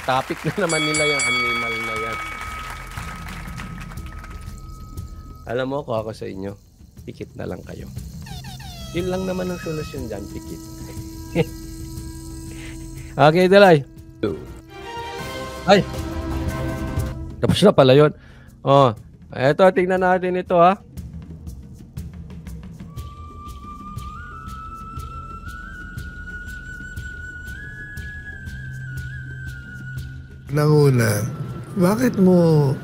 Topic na naman nila yung animal na yan. Alam mo ko ako sa inyo, pikit na lang kayo. Yun lang naman ang solusyon dyan, pikit. Okay, Dalay. Ay! Tapos na pala yun. Oh, eto, tingnan natin ito ha. Una, bakit mo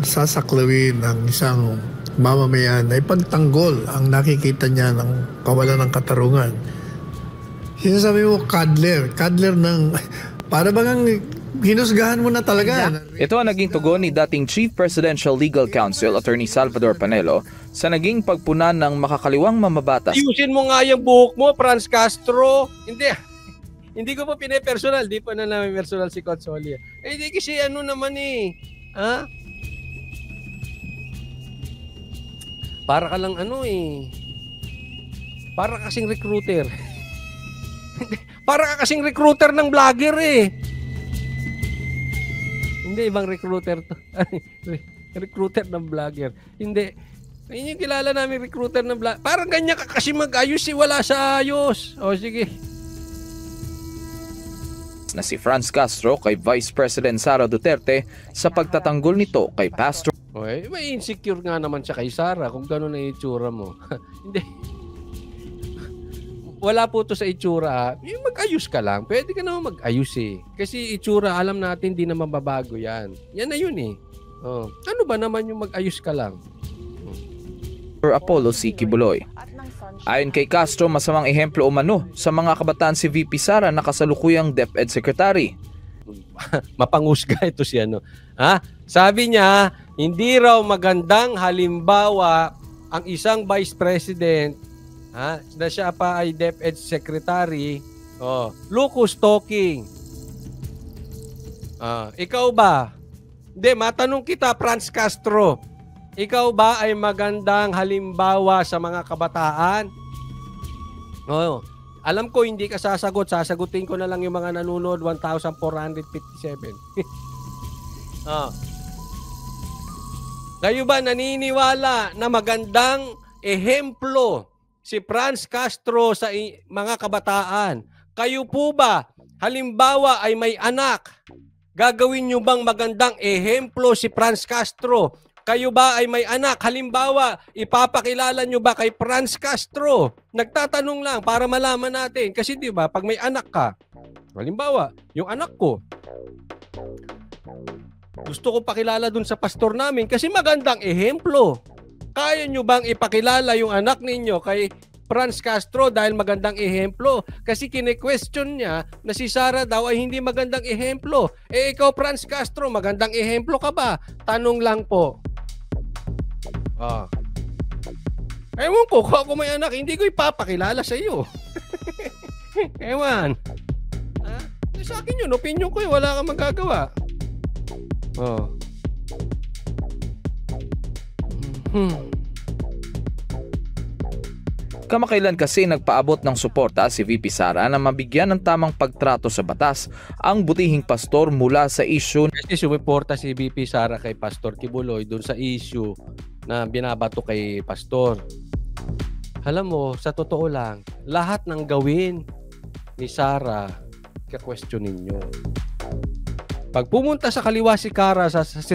sasaklawin ang isang mamamayan na ipagtanggol ang nakikita niya ng kawalan ng katarungan? Sinasabi mo, cuddler ng, para bang hinusgahan mo na talaga. Ito ang naging tugon ni dating Chief Presidential Legal Counsel, Attorney Salvador Panelo, sa naging pagpuna ng makakaliwang mamabatas. Ayusin mo nga yung buhok mo, Franz Castro. Hindi ko pa pine-personal. Di pa na namin personal si Consolia. Hindi kasi ano naman eh. Ha? Para ka lang ano eh. Para kasing recruiter. Para ka kasing recruiter ng vlogger eh. Hindi, ibang recruiter to. Recruiter ng vlogger. Hindi. Ayun yung kilala namin recruiter ng vlogger. Parang ganyan ka kasi mag-ayos eh. Wala sa ayos. O sige. Na si Franz Castro kay Vice President Sara Duterte sa pagtatanggol nito kay Pastor. Okay, may insecure nga naman siya kay Sara kung gano'n na itsura mo. Hindi. Wala po to sa itsura. Mag-ayos ka lang. Pwede ka naman mag-ayos eh. Kasi itsura, alam natin, di na mababago yan. Yan na yun eh. Oh. Ano ba naman yung mag-ayos ka lang? Apollo C. Kibuloy. Ayon kay Castro, masamang ehemplo umano sa mga kabataan si VP Sara na kasalukuyang DepEd Secretary. Mapangusga ito si ano. Ha? Sabi niya, hindi raw magandang halimbawa ang isang Vice President na siya pa ay DepEd Secretary. Oh, locus talking. Ikaw ba? Hindi, matanong kita, Franz Castro. Ikaw ba ay magandang halimbawa sa mga kabataan? Oh, alam ko hindi ka sasagot. Sasagutin ko na lang yung mga nanonood, 1,457. Kayo ba naniniwala na magandang ehemplo si Franz Castro sa mga kabataan? Kayo po ba, halimbawa ay may anak, gagawin nyo bang magandang ehemplo si Franz Castro? Kayo ba ay may anak? Halimbawa, ipapakilala nyo ba kay Franz Castro? Nagtatanong lang para malaman natin. Kasi di ba, pag may anak ka, halimbawa, yung anak ko, gusto ko pakilala dun sa pastor namin kasi magandang ehemplo. Kaya nyo bang ipakilala yung anak ninyo kay Franz Castro dahil magandang ehemplo? Kasi kine-question niya na si Sara daw ay hindi magandang ehemplo. Eh ikaw, Franz Castro, magandang ehemplo ka ba? Tanong lang po. Ewan ko, kung ako may anak, hindi ko ipapakilala sa iyo. Ewan. Sa akin yun, opinion ko yun, wala kang magagawa. Kamakailan kasi nagpaabot ng suporta si VP Sara na mabigyan ng tamang pagtrato sa batas ang butihing pastor mula sa issue. Kasi sumuporta si VP Sara kay Pastor Kibuloy doon sa issue na binabato kay pastor. Alam mo, sa totoo lang, lahat ng gawin ni Sara, ka-questionin nyo. Pag pumunta sa kaliwa si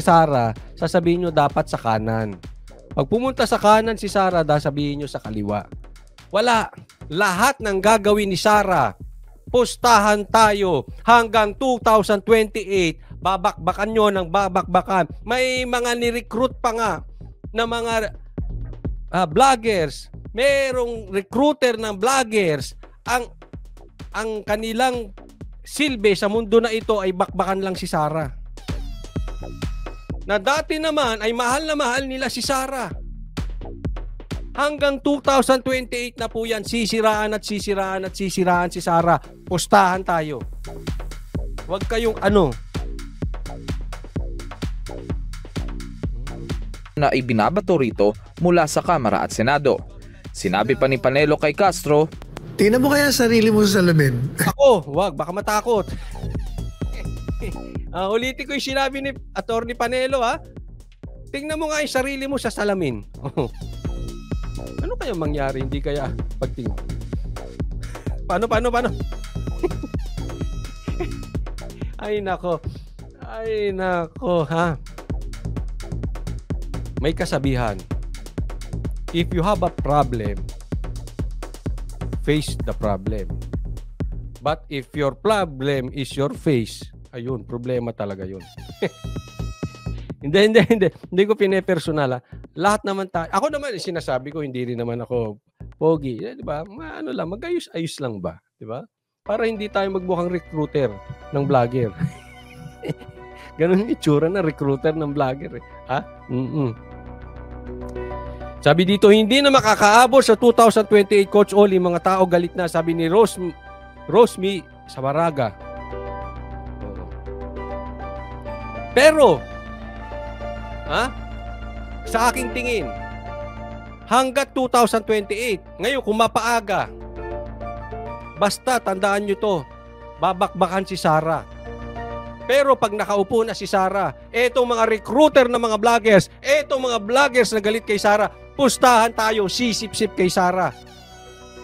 Sara, sasabihin nyo dapat sa kanan. Pag pumunta sa kanan si Sara, sasabihin nyo sa kaliwa. Wala. Lahat ng gagawin ni Sara, pustahan tayo hanggang 2028. Babakbakan nyo ng babakbakan. May mga ni-recruit pa nga na mga vloggers. Merong recruiter ng vloggers. Ang kanilang silbi sa mundo na ito ay bakbakan lang si Sara. Na dati naman ay mahal na mahal nila si Sara. Hanggang 2028 na po yan, sisiraan at sisiraan at sisiraan si Sara. Pustahan tayo. Huwag kayong na ibinabato rito mula sa Kamara at Senado. Sinabi pa ni Panelo kay Castro, tingnan mo kaya sarili mo sa salamin. Ako, wag, baka matakot. Ulitin ko yung sinabi ni Atty. Panelo, ha? Tingnan mo nga yung sarili mo sa salamin. Ano kaya mangyari? Hindi kaya pagtingin? Paano? Ay, nako, ha? May kasabihan. If you have a problem, face the problem. But if your problem is your face, ayun, problema talaga yun. Hindi ko pinepersonal, ha? Lahat naman tayo. Ako naman, sinasabi ko, hindi rin naman ako pogi. Di ba? Ano lang, mag-ayos-ayos lang ba? Di ba? Para hindi tayo magmukhang recruiter ng vlogger. Ganun yung itsura na recruiter ng vlogger. Ha? Sabi dito, hindi na makakaabot sa 2028, Coach Oli. Mga tao galit na, sabi ni Rosmi Sabaraga. Pero, sa aking tingin, hanggat 2028, ngayon kung mapaaga, basta tandaan nyo to, babakbakan si Sara. Pero pag nakaupo na si Sara, etong mga recruiter ng mga vloggers, etong mga vloggers na galit kay Sara, pustahan tayo, sisip-sip kay Sara.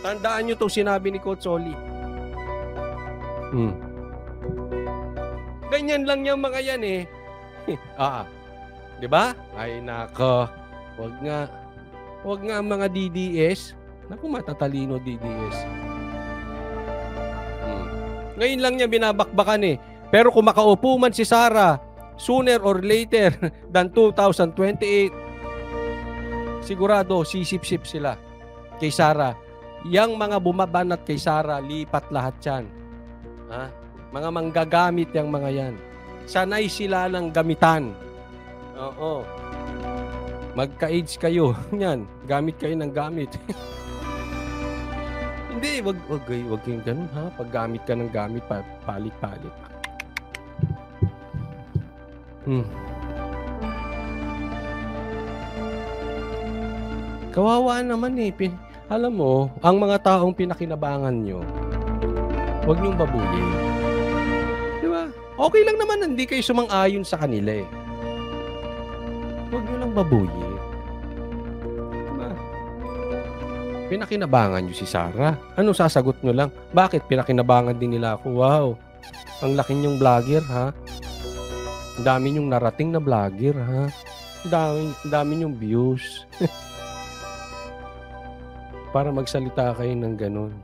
Tandaan nyo itong sinabi ni Coach Oli. Ganyan lang yung mga yan eh. Diba? Ay nako, wag nga ang mga DDS. Naku, matatalino DDS. Ngayon lang niya binabakbakan eh. Pero kung makaupo man si Sara sooner or later than 2028, sigurado sisip-sip sila kay Sara. Yang mga bumabanat kay Sara, lipat lahat yan. Mga manggagamit yung mga yan. Sanay sila ng gamitan. Oo. Magka-AIDS kayo. Yan, gamit kayo ng gamit. Hindi, wag kayong ganun, ha? Pag gamit ka ng gamit, palit-palit. Kawawa naman eh. Alam mo, ang mga taong pinakinabangan nyo, huwag niyong babuyin. Di ba? Okay lang naman, hindi kayo sumang-ayon sa kanila eh. Huwag niyo lang babuyin. Diba? Pinakinabangan niyo si Sara. Ano sasagot niyo lang? Bakit pinakinabangan din nila ako? Wow, ang laki niyong vlogger, ha? Ang dami niyong narating na vlogger, ha? Ang dami niyong views. Para magsalita kayo ng ganun.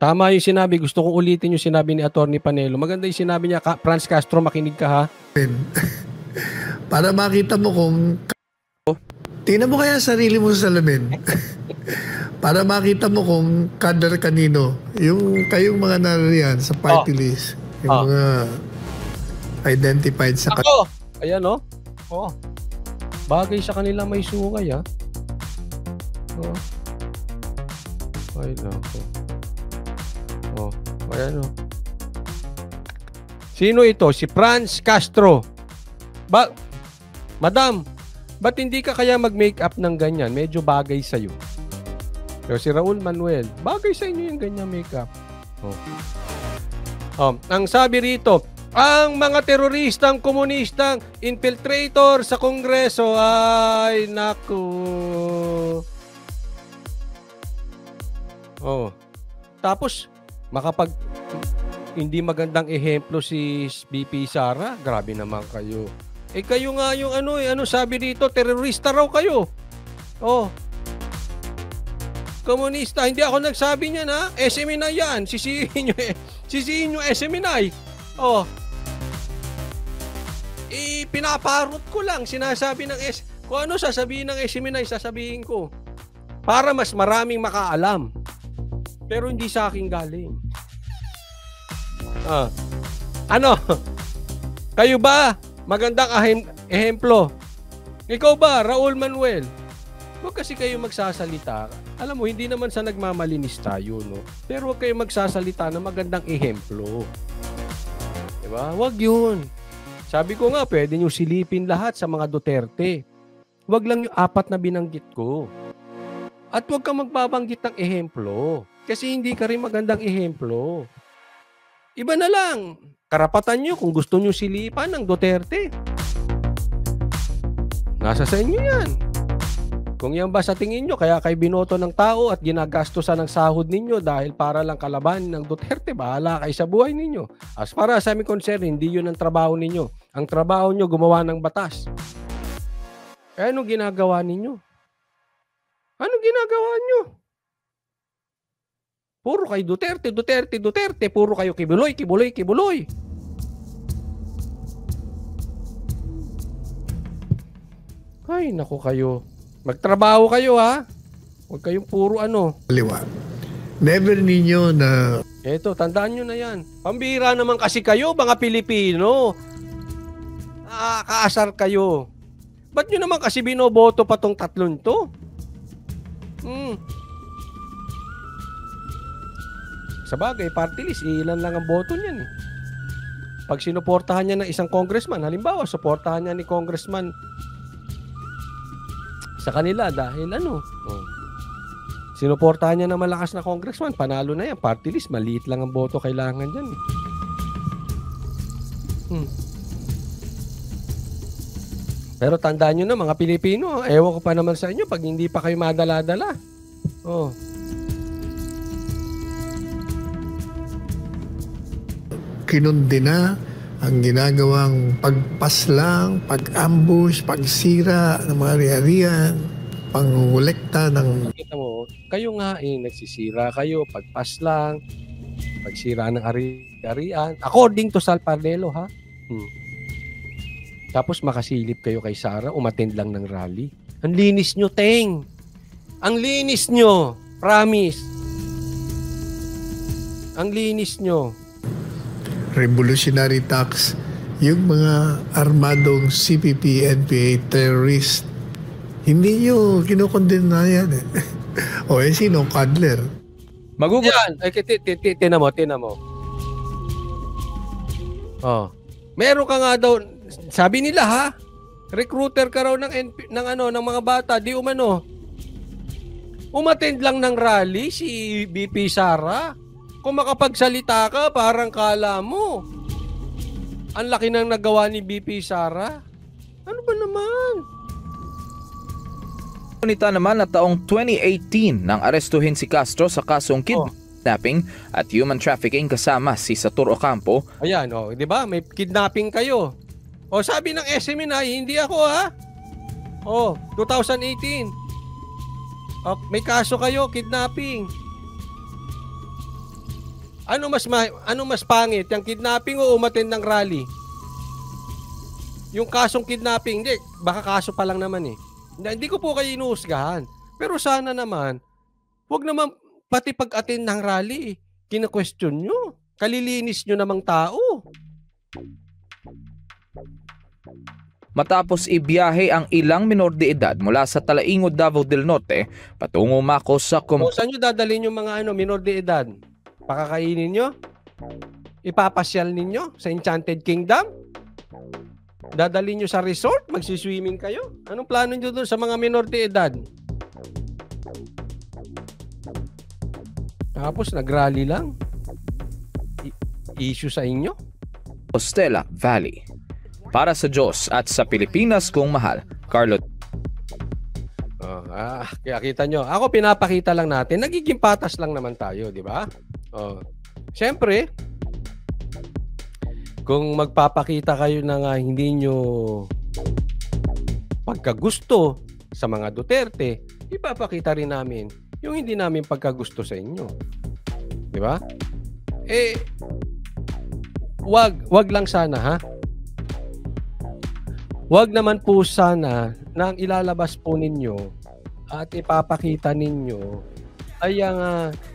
Tama yung sinabi. Gusto kong ulitin yung sinabi ni Atty. Panelo. Maganda yung sinabi niya, Franz Castro, makinig ka, ha? Para makita mo kung... Tingnan mo kaya sarili mo sa salamin. Para makita mo kung kadar kanino. Yung kayong mga naririyan sa party list. Yung mga identified sa... Ako! Ayan, no? Bagay sa kanila may sungay, ha? Ay, nako. Ayan, no? Sino ito? Si Franz Castro. Madam, ba't hindi ka kaya mag-makeup ng ganyan? Medyo bagay sa'yo. Pero si Raul Manuel, bagay sa inyo yung ganyan makeup. Ang sabi rito, ang mga teroristang komunistang infiltrator sa Kongreso, ay naku. Tapos, hindi magandang ehemplo si BP Sara, grabe naman kayo. Kayo nga yung ano sabi dito, terorista raw kayo. Komunista, hindi ako nagsabi niyan, ha? SMNI yan, sisihin nyo SMNI. Pinaparot ko lang, sinasabi ng kung ano sasabihin ng SMNI, sasabihin ko. Para mas maraming makaalam. Pero hindi sa akin galing. Ano? Kayo ba? Magandang ehemplo. Ikaw ba, Raul Manuel? Huwag kasi kayo magsasalita. Alam mo, hindi naman sa nagmamalinis tayo, no? Pero huwag kayo magsasalita na magandang ehemplo. Diba? Huwag yun. Sabi ko nga, pwede nyo silipin lahat sa mga Duterte. Huwag lang yung 4 na binanggit ko. At huwag kang magbabanggit ng ehemplo. Kasi hindi ka rin magandang ehemplo. Iba na lang. Karapatan nyo kung gusto nyo silipan ng Duterte. Nasa sa inyo yan. Kung yan ba sa tingin nyo, kaya kayo binoto ng tao at ginagastosan ng sahod ninyo dahil para lang kalaban ng Duterte, bahala kayo sa buhay ninyo. As far as I'm concerned, hindi yun ang trabaho ninyo. Ang trabaho nyo, gumawa ng batas. Kaya anong ginagawa ninyo? Anong ginagawa nyo? Puro kayo Duterte, Duterte, Duterte. Puro kayo kibuloy, kibuloy, kibuloy. Ay, naku kayo. Magtrabaho kayo, ha? Huwag kayong puro Kaliwa. Never ninyo na Eto, tandaan nyo na yan. Pambira naman kasi kayo, mga Pilipino. Kaasar kayo. Ba't nyo naman kasi binoboto pa tong tatlong to? Sa bagay, party list, ilan lang ang boto niyan eh. Pag sinuportahan niya ng isang congressman, halimbawa, suportahan niya ni congressman sa kanila dahil sinuportahan niya ng malakas na congressman, panalo na yan. Party list, maliit lang ang boto kailangan dyan eh. Pero tandaan nyo na mga Pilipino, ewan ko pa naman sa inyo pag hindi pa kayo madala-dala. kinundina ang ginagawang pagpaslang, pag-ambush, pagsira ng mga ari-arian, pangungulekta ng... Kita mo, kayo nga nagsisira kayo, pagpaslang, pagsira ng ari-arian, according to Sal Parnelo, ha? Tapos makasilip kayo kay Sara, umattend lang ng rally. Ang linis nyo, Teng! Ang linis nyo! Promise! Ang linis nyo! revolutionary tax, yung mga armadong CPP, NPA, terrorist, hindi nyo kinukondena yan eh. O sino? Cuddler. Yan! Tina mo. Meron ka nga daw, sabi nila ha, recruiter ka raw ng mga bata, di umano. Umattend lang ng rally si BP Sara. Kung makapagsalita ka, parang kala mo. Ang laki nang nagawa ni BP Sara. Ano ba naman? Ngunita naman na taong 2018 nang arestuhin si Castro sa kasong kidnapping at human trafficking kasama si Satur Ocampo. Ayan, di ba? May kidnapping kayo. Sabi ng SMNI, hindi ako ha. 2018. May kaso kayo, kidnapping. Ano mas pangit? Yung kidnapping o umattend ng rally? Yung kasong kidnapping, hindi, baka kaso pa lang naman eh. Hindi ko po kayo inuhusgahan. Pero sana naman, huwag naman pati pag-attend ng rally, kina-question nyo. Kalilinis nyo namang tao. Matapos ibiyahe ang ilang minor de edad mula sa Talaingod, Davao del Norte patungo Mako sa saan nyo dadalhin yung mga minor de edad? Pakakainin nyo? Ipapasyal ninyo sa Enchanted Kingdom? Dadalhin nyo sa resort? Magsiswimming kayo? Anong plano nyo doon sa mga minor de edad? Tapos nag-rally lang? Issue sa inyo? Stella Valley. Para sa Diyos at sa Pilipinas kong mahal, Carlo. Kaya kita nyo, ako pinapakita lang natin, nagiging patas lang naman tayo, di ba? Siyempre, kung magpapakita kayo na hindi nyo pagkagusto sa mga Duterte, ipapakita rin namin yung hindi namin pagkagusto sa inyo. Di ba? Wag lang sana, ha? Wag naman po sana nang ilalabas po ninyo at ipapakita ninyo ay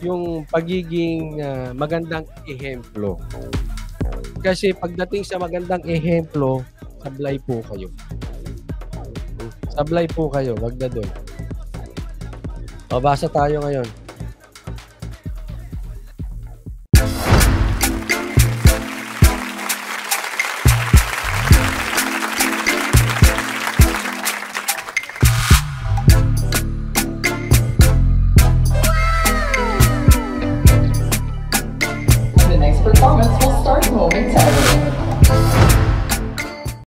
yung pagiging magandang ehemplo. Kasi pagdating sa magandang ehemplo, sablay po kayo. Sablay po kayo, wag na doon. Basa tayo ngayon. performance will start momentarily.